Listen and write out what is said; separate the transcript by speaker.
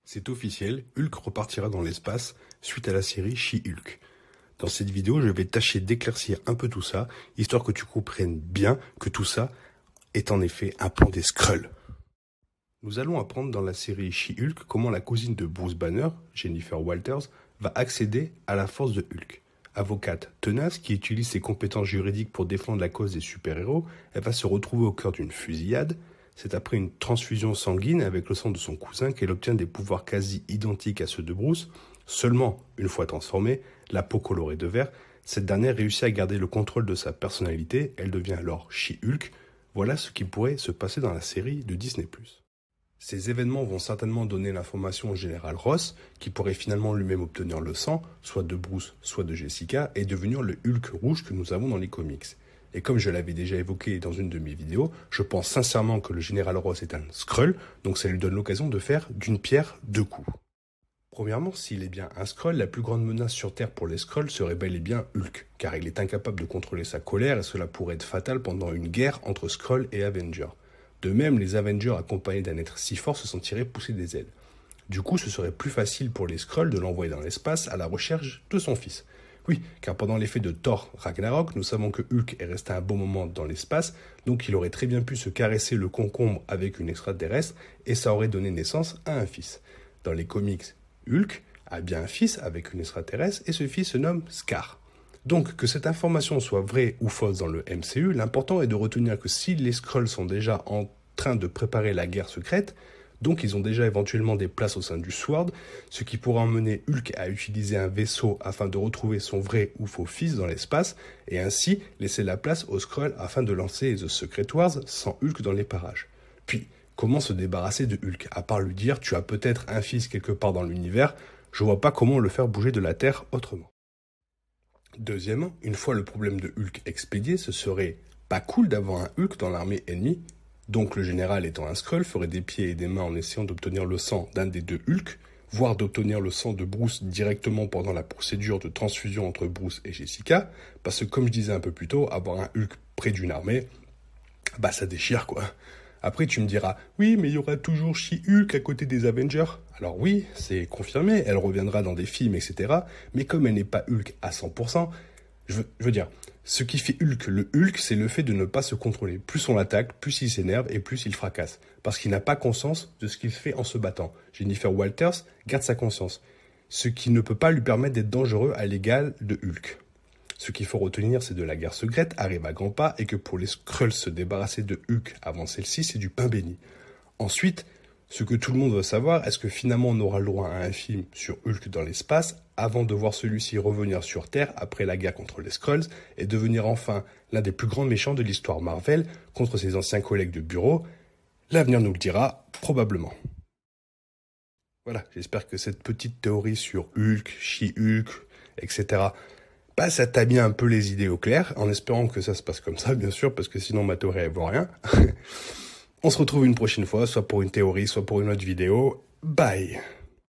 Speaker 1: C'est officiel, Hulk repartira dans l'espace suite à la série She-Hulk. Dans cette vidéo, je vais tâcher d'éclaircir un peu tout ça, histoire que tu comprennes bien que tout ça est en effet un plan des Skrulls. Nous allons apprendre dans la série She-Hulk comment la cousine de Bruce Banner, Jennifer Walters, va accéder à la force de Hulk. Avocate tenace qui utilise ses compétences juridiques pour défendre la cause des super-héros, elle va se retrouver au cœur d'une fusillade. C'est après une transfusion sanguine avec le sang de son cousin qu'elle obtient des pouvoirs quasi identiques à ceux de Bruce. Seulement, une fois transformée, la peau colorée de vert, cette dernière réussit à garder le contrôle de sa personnalité, elle devient alors She-Hulk. Voilà ce qui pourrait se passer dans la série de Disney+. Ces événements vont certainement donner l'information au général Ross, qui pourrait finalement lui-même obtenir le sang, soit de Bruce, soit de Jessica, et devenir le Hulk rouge que nous avons dans les comics. Et comme je l'avais déjà évoqué dans une de mes vidéos, je pense sincèrement que le général Ross est un Skrull, donc ça lui donne l'occasion de faire d'une pierre deux coups. Premièrement, s'il est bien un Skrull, la plus grande menace sur Terre pour les Skrulls serait bel et bien Hulk, car il est incapable de contrôler sa colère et cela pourrait être fatal pendant une guerre entre Skrulls et Avengers. De même, les Avengers accompagnés d'un être si fort se sentiraient pousser des ailes. Du coup, ce serait plus facile pour les Skrulls de l'envoyer dans l'espace à la recherche de son fils. Oui, car pendant l'effet de Thor Ragnarok, nous savons que Hulk est resté un bon moment dans l'espace, donc il aurait très bien pu se caresser le concombre avec une extraterrestre, et ça aurait donné naissance à un fils. Dans les comics, Hulk a bien un fils avec une extraterrestre, et ce fils se nomme Skaar. Donc, que cette information soit vraie ou fausse dans le MCU, l'important est de retenir que si les Skrulls sont déjà en train de préparer la guerre secrète, donc ils ont déjà éventuellement des places au sein du SWORD, ce qui pourra emmener Hulk à utiliser un vaisseau afin de retrouver son vrai ou faux fils dans l'espace, et ainsi laisser la place aux Skrulls afin de lancer The Secret Wars sans Hulk dans les parages. Puis, comment se débarrasser de Hulk? À part lui dire « tu as peut-être un fils quelque part dans l'univers », je vois pas comment le faire bouger de la Terre autrement. Deuxièmement, une fois le problème de Hulk expédié, ce serait pas cool d'avoir un Hulk dans l'armée ennemie. Donc le général étant un Skrull ferait des pieds et des mains en essayant d'obtenir le sang d'un des deux Hulk, voire d'obtenir le sang de Bruce directement pendant la procédure de transfusion entre Bruce et Jessica, parce que comme je disais un peu plus tôt, avoir un Hulk près d'une armée, bah ça déchire quoi. Après tu me diras, oui mais il y aura toujours She-Hulk à côté des Avengers. Alors oui, c'est confirmé, elle reviendra dans des films, etc. Mais comme elle n'est pas Hulk à 100%, je veux dire, ce qui fait Hulk le Hulk, c'est le fait de ne pas se contrôler. Plus on l'attaque, plus il s'énerve et plus il fracasse. Parce qu'il n'a pas conscience de ce qu'il fait en se battant. Jennifer Walters garde sa conscience. Ce qui ne peut pas lui permettre d'être dangereux à l'égal de Hulk. Ce qu'il faut retenir, c'est que la guerre secrète arrive à grands pas et que pour les Skrulls se débarrasser de Hulk avant celle-ci, c'est du pain béni. Ensuite, ce que tout le monde veut savoir, est-ce que finalement on aura le droit à un film sur Hulk dans l'espace avant de voir celui-ci revenir sur Terre après la guerre contre les Skrulls et devenir enfin l'un des plus grands méchants de l'histoire Marvel contre ses anciens collègues de bureau? L'avenir nous le dira, probablement. Voilà, j'espère que cette petite théorie sur Hulk, She-Hulk, etc., bah, ça t'a mis un peu les idées au clair, en espérant que ça se passe comme ça, bien sûr, parce que sinon ma théorie elle vaut rien. On se retrouve une prochaine fois, soit pour une théorie, soit pour une autre vidéo. Bye!